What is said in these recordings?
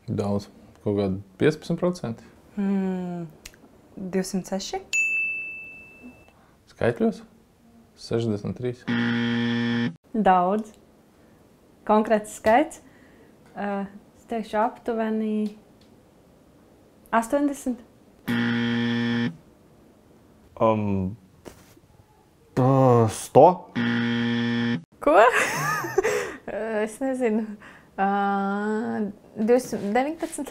Daudz. Kaut kādi 15%. 206. Skaitļos? 63. Daudz. Konkrēts skaits. Es teikšu aptuveni 80. 100. Ko? Es nezinu. 219.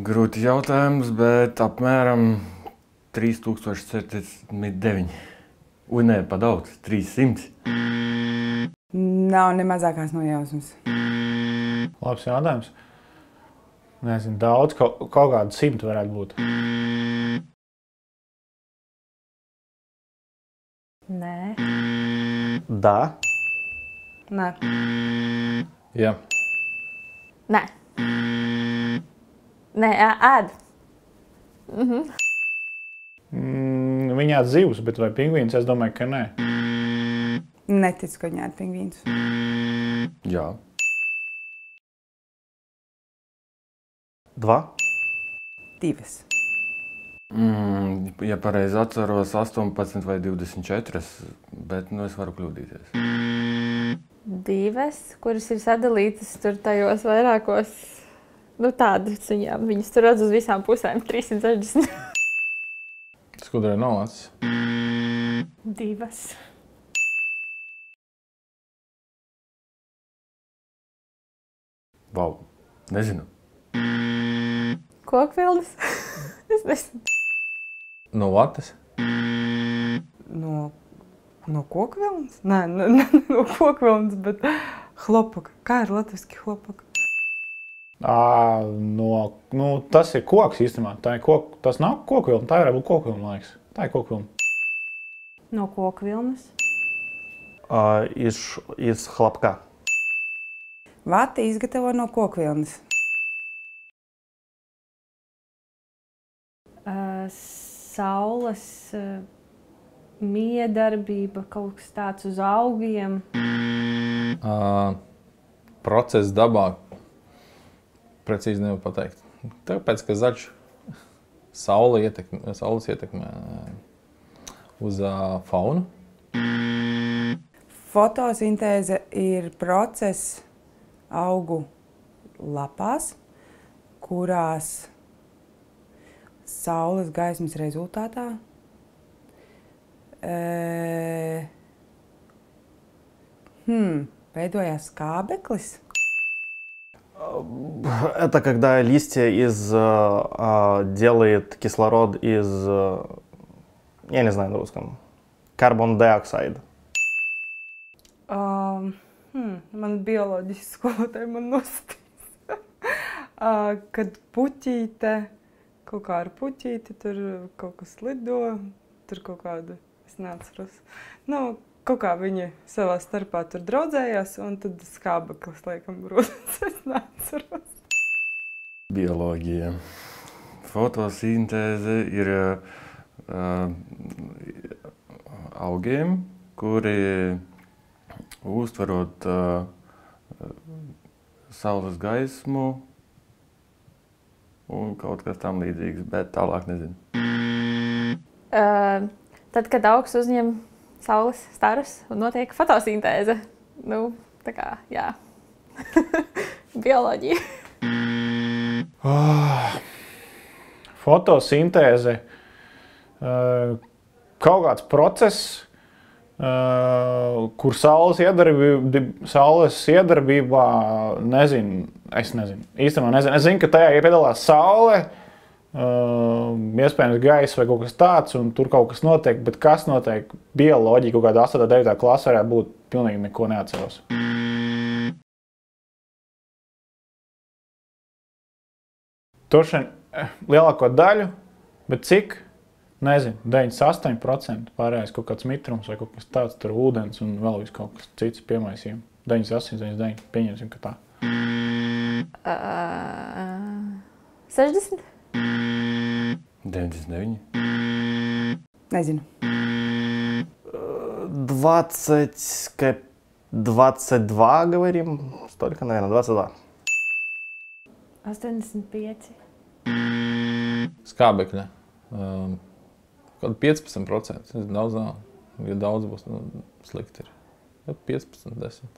Grūti jautājums, bet apmēram 3049. Ui, nē, pa daudz. 300. Nav ne mazākās nojausmas. Labs jautājums. Nezinu, daudz, kaut kādu 100 varētu būt. Nē. Da. Nē. Jā. Nē. Nē, ēd. Viņā zivs, bet vai pingvīns? Es domāju, ka nē. Neticu, ka viņā ir pingvīns. Jā. 2. 2. Ja pareizi atceros, 18 vai 24, bet es varu kļūdīties. 2, kuras ir sadalītas tur tajos vairākos, tādas viņas tur redz uz visām pusēm, 360. Skudrai nav acis. 2. Vau, nezinu. Kokvilnas? Es nezinu. No vatas? No kokvilnas? Nē, no kokvilnas, bet hlopaka. Kā ir latviski hlopaka? Tas ir koks īstenībā. Tas nav kokvilna, tā varētu būt kokvilna, man liekas. Tā ir kokvilna. No kokvilnas? Iz hlapka. Vati izgatavo no kokvilnas. Saules miedarbība, kaut kas tāds uz augiem. Process dabā. Precīzi nevar pateikt. Tāpēc, ka zaļš saules ietekmē uz faunu. Fotosintēze ir process augu lapās, kurās saules gaismas rezultātā veidojās skābeklis. Это когда листья делает кислород из, я не знаю на русском, carbon dioxide. Man bioloģiski skolotāji man nostīs. Kad puķīte, kaut kā ar puķīti, tur kaut kas lido, tur kaut kāda, es neatceros. Kaut kā viņi savā starpā tur draudzējās, un tad skābeklis, laikam, rodas, es neatceros. Bioloģija. Fotosintēze ir augiem, kuri uztverot saules gaismu un kaut kas tam līdzīgs, bet tālāk nezinu. Tad, kad augs uzņem saules starus un notiek fotosintēze. Tā kā, jā. Bioloģija. Fotosintēze. Kaut kāds process, kur saules iedarbībā, es nezinu. Īstenībā nezinu. Es zinu, ka tajā piedalās saule, iespējams gaisa vai kaut kas tāds, un tur kaut kas notiek, bet kas notiek bioloģija, kaut kāda 8. 9. klasa varētu būt, pilnīgi neko neatceros. Turšan lielāko daļu, bet cik? Nezinu, 98%, pārējais kaut kāds mitrums vai kaut kas tāds, tur ūdens un vēl viss kaut kas cits piemaisījumi. 98, 99, pieņemsim, ka tā. 60? 99. Nezinu. 22 говорим. Столько, наверное, 22. 85. Skābekļa. Kādu 15%. Tas daudz nav. Ja daudz būs, slikti ir. 15, 10.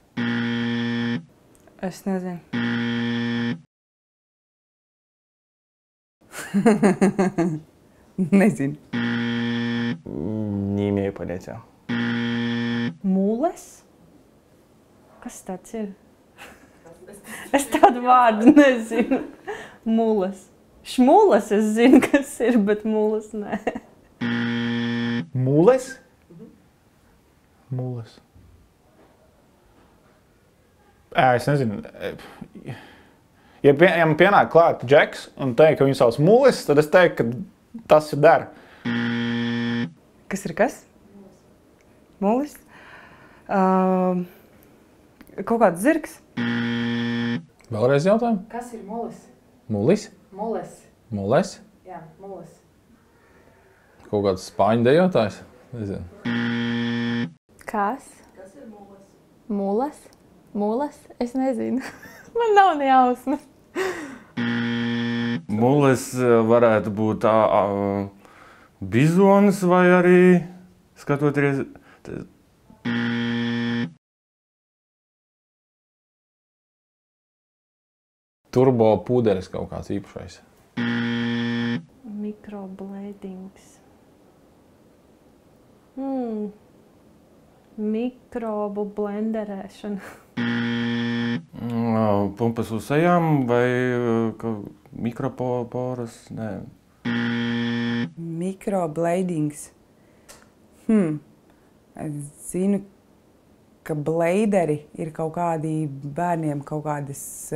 Es nezinu. Nezinu. Не имею понятия. Mules? Kas tāds ir? Es tādu vārdu nezinu. Mules. Šmules es zinu, kas ir, bet mules nē. Mūles? Mūles. Es nezinu. Ja man pienāk klāt Džeks un teikt, ka viņu sauc Mūles, tad es teiktu, ka tas ir dara. Kas ir kas? Mūlis? Kaut kāds zirgs? Vēlreiz jautājumu? Kas ir mules? Mulis? Mules. Mules? Jā, mules. Kaut kāds spāņu dejotājs? Nezinu. Kas? Kas ir mules? Mules? Mules? Es nezinu. Man nav ne jausmas. Mules varētu būt bizonis vai arī skatoties. Turbo pūderis kaut kāds īpašais. Mikrobladings. Mikrobu blenderēšana. Pumpas uz sejām vai mikroporas? Nē. Mikrobladings. Es zinu, ka bleideri ir kaut kādi bērniem, kaut kādas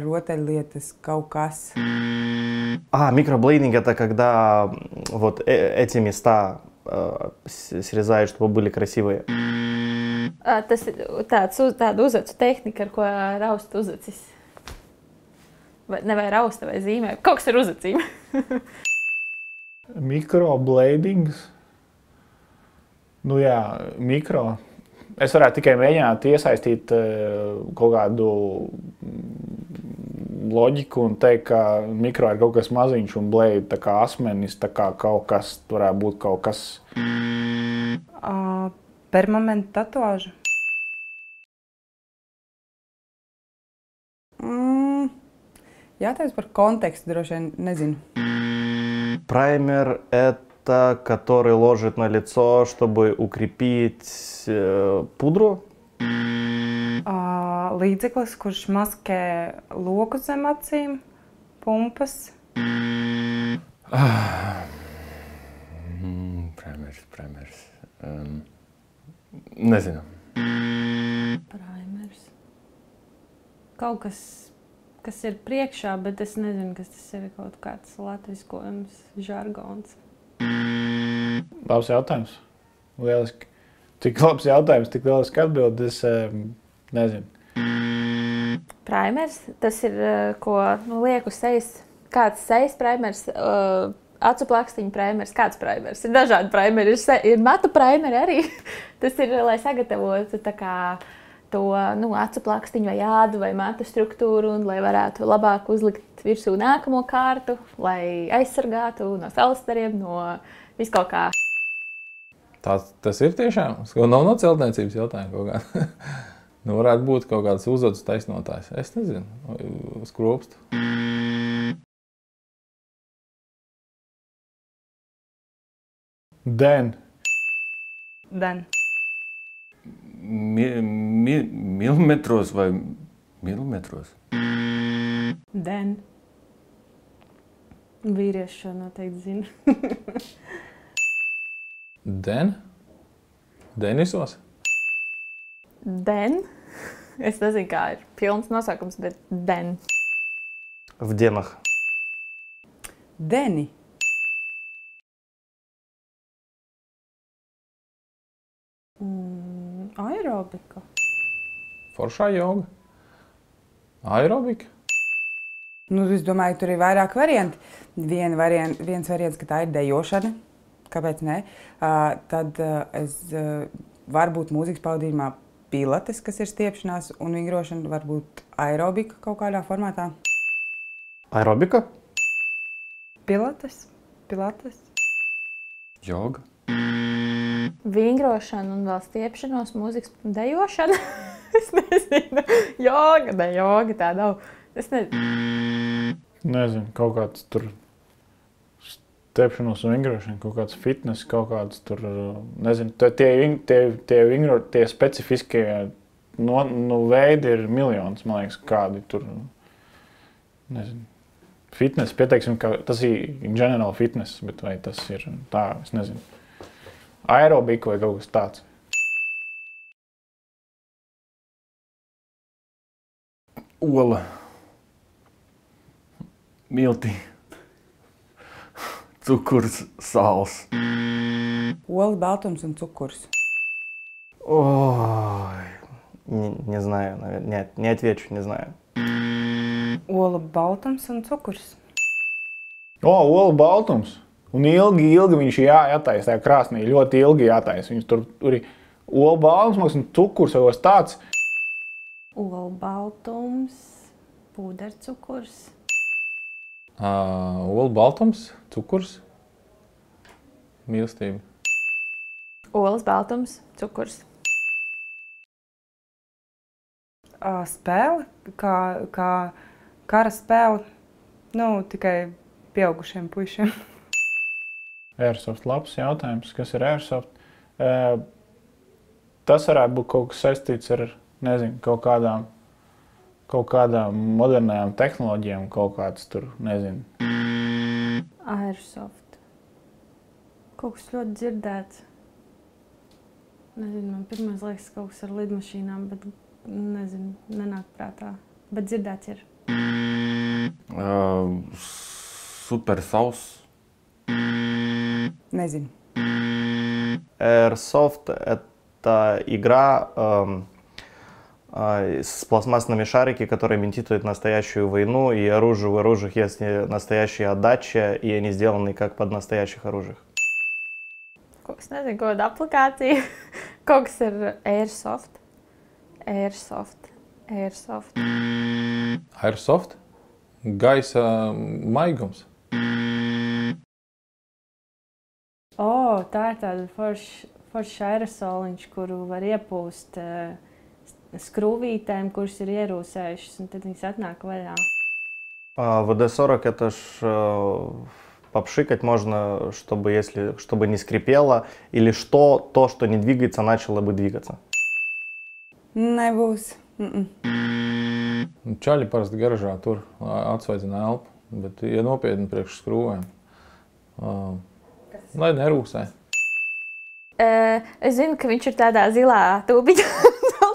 rotaļlietas, kaut kas. Микроблейдинг это когда вот эти места срезают, чтобы были красивые. Tas ir tāda uzacu tehnika, ar ko raust uzacis. Vai rausta vai zīmē. Kaut kas ar uzacīm. Mikrobladings. Nu jā, mikro. Es varētu tikai mēģināt iesaistīt kaut kādu loģiku un teikt, ka mikro ir kaut kas maziņš un blade tā kā asmenis, tā kā kaut kas, varētu būt kaut kas. Permanenta tatuāža. Jātājums par kontekstu, droši vien nezinu. Праймер это который ложит на лицо, чтобы укрепить пудру. Līdzeklis, kurš maskē loku zem acīm, pumpas. Primers. Nezinu. Primers. Kaut kas ir priekšā, bet es nezinu, kas tas ir kaut kāds latviskojums, žargons. Labs jautājums. Lieliski. Cik labs jautājums, tik lieliski atbild, es nezinu. Primers, tas ir, ko liek uz sejas. Kāds sejas primers, acu plakstiņu primers, kāds primers. Ir dažādi primeri, ir matu primeri arī. Tas ir, lai sagatavotu tā kā to acu plakstiņu vai ādu vai matu struktūru un lai varētu labāk uzlikt virsū nākamo kārtu, lai aizsargātu no saules-stariem, no viskaut kā. Tas ir tiešām? Nav no celtniecības jautājuma kaut kā. Varētu būt kaut kāds uzvadas taisnotājs. Es nezinu. Skropstu. Den. Milimetros vai milimetros? Den. Vīrieši šo noteikti zina. Denisos? Den. Es nezinu, kā ir pilns nosaukums, bet den. В денах. Deni. Aerobika. Foršā joga? Aerobika? Es domāju, tur ir vairāk varianti. Viens variants, ka tā ir dejošana. Kāpēc ne? Tad varbūt mūzikas pavadījumā pilates, kas ir stiepšanās, un vingrošana varbūt aerobika kaut kādā formātā. Aerobika? Pilates. Joga. Vingrošana un vēl stiepšanos, mūzikas dejošana. Es nezinu. Joga, ne joga, tā nav. Es nezinu. Nezinu, kaut kāds tur stiepšanos un vingrošana, kaut kāds fitness, kaut kāds tur, nezinu, tie specifiskie veidi ir miljonus, man liekas, kādi tur, nezinu. Fitness, pieteiksim, ka tas ir general fitness, bet vai tas ir tā, es nezinu. Aerobika vai kaut kas tāds. Ola. Milti. Cukurs, sāls. Ola, baltums un cukurs. Ой, не знаю, наверное. Нет, не отвечу, не знаю. Ola, baltums un cukurs. Ola baltums. Un ilgi viņš jātaisa, tā krāsnī ļoti ilgi jātaisa. Viņus tur ir ola baltums un cukurs vai kas tāds. Ola baltums, pūdercukurs. Ola baltums, cukurs, mīlestība. Olas baltums, cukurs. Spēle, kā kara spēle, tikai pieaugušiem puišiem. Airsoft labs jautājums. Kas ir Airsoft? Tas varētu būt kaut kas saistīts ar, nezinu, kaut kādām modernajām tehnoloģijām, kaut kāds tur, nezinu. Airsoft. Kaut kas ļoti dzirdēts. Nezinu, man pirmais liekas kaut kas ar lidmašīnām, bet nezinu, nenāk prātā. Bet dzirdēts ir. Super sauss. Nezinu. Airsoft – это игра с пластмассными шарики, которые имитируют настоящую войну, и оружие в оружиях есть настоящая отдача, и они сделаны как под настоящих оружиях. Kaut kas nezinu, kaut kāda aplikācija. Kaut kas ir Airsoft. Airsoft? Gaisa maigums. Tā ir tāda forša aerosoliņš, kuru var iepūst skrūvītēm, kuras ir ierūsējušas, un tad viņas atnāk vaļā. ВД-40 – это ж попшикать можно, чтобы не скрипело, или то, что не двигается, начало бы двигаться. Nebūs. Čaļi parasti garažā tur atsvaidzina elpu, bet ja nopietni priekš skrūvēm, lai nerūsē. Es zinu, ka viņš ir tādā zilā tūbiņā,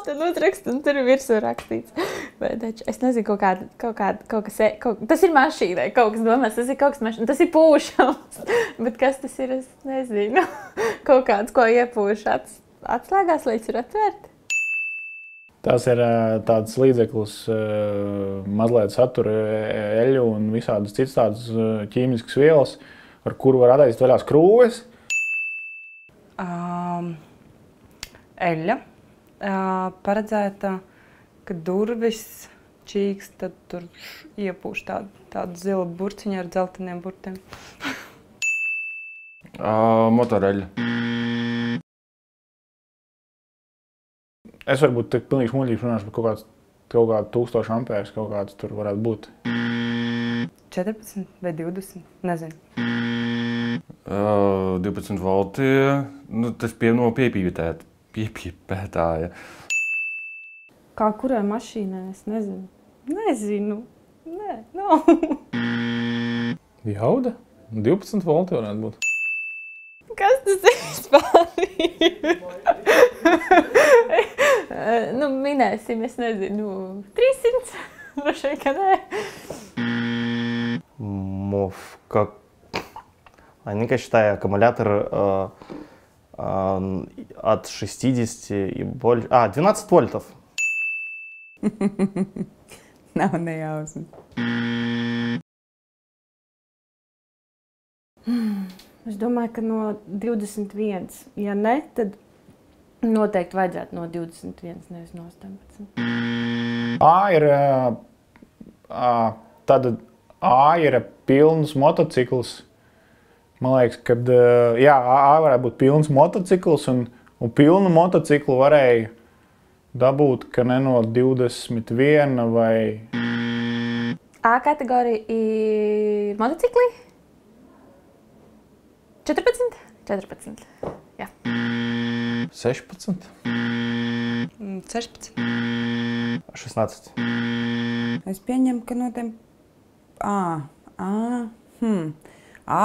tad uzrakst, un tur ir virsū rakstīts. Es nezinu, tas ir mašīnai, kaut kas domās, tas ir kaut kas mašīnai, tas ir pūšams. Bet kas tas ir, es nezinu. Kaut kāds, ko iepūš atslēgās, lai ir atvērti. Tas ir tāds līdzeklis, mazliet satura eļu un visādas citas tādas ķīmiskas vielas, ar kuru var atdaist vaļā skrūves. Eļļa paredzēta, ka durvis čīkst, tad tur iepūš tādu zilu burciņu ar dzelteniem burtiem. Motoreļa. Es varbūt tik pilnīgi muļīgi runāšu par kaut kādu 1000 ampērs, kaut kāds tur varētu būt. 14 vai 20, nezinu. 12 volti, tas piepīpētāja. Kā kurai mašīnai, es nezinu. Nē, nav. Jauda? 12 volti varētu būt. Kas tas ir vispār? Minēsim, es nezinu, 300. Droši vien, ka nē. Они-ка, считаю, аккумулятор от 60 и больше... 12 вольтов. Nav nejausmas. Es domāju, ka no 21. Ja ne, tad noteikti vajadzētu no 21, nevis no 18. Ir tāda A ir pilns motocikls. Man liekas, ka jā, A varētu būt pilns motocikls, un pilnu motociklu varēja dabūt, ka ne no 21 vai... A kategorija ir motocikli? 14? 14. Jā. 16. 16. 16. Es pieņemu, ka no tiem A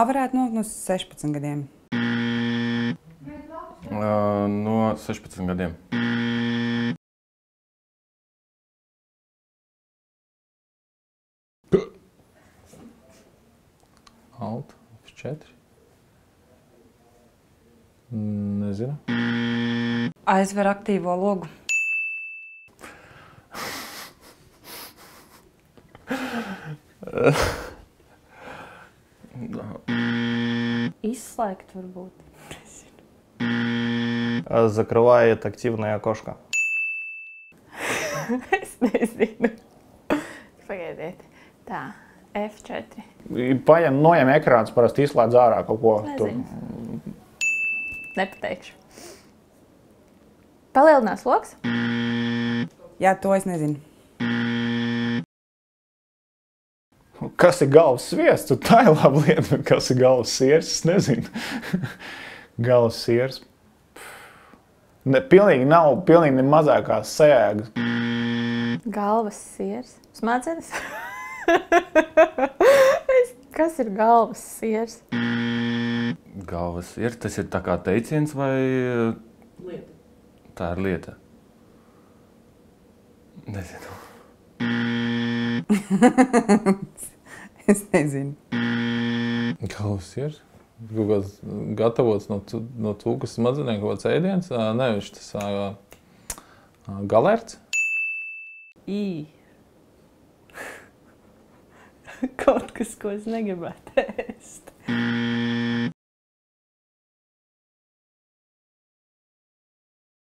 varētu nolikt no 16 gadiem. No 16 gadiem. Alt, F4. Nezinu. Aizver aktīvo logu. Izslēgt varbūt. Закрывает активное окошко. Es nezinu. Pagaidiet. Tā, F4. Noņem ekrāns, parasti izslēdz ārā kaut ko. Nezinu. Nepateikšu. Palielinās loks? Jā, to es nezinu. Kas ir galvas sviests? Tā ir laba lieta, kas ir galvas siers, es nezinu. Galvas siers. Pilnīgi nav, pilnīgi ne mazākās sajēgas. Galvas siers. Smadzenes? Kas ir galvas siers? Galvas ir, tas ir tā kā teiciens vai... Lieta. Tā ir lieta. Nezinu. Es nezinu. Galvas ir. Kaut kāds gatavots no cūkas smadzenēm, kaut kāds ēdiens. Nevis tas galerts. Kaut kas, ko es negribētu ēst.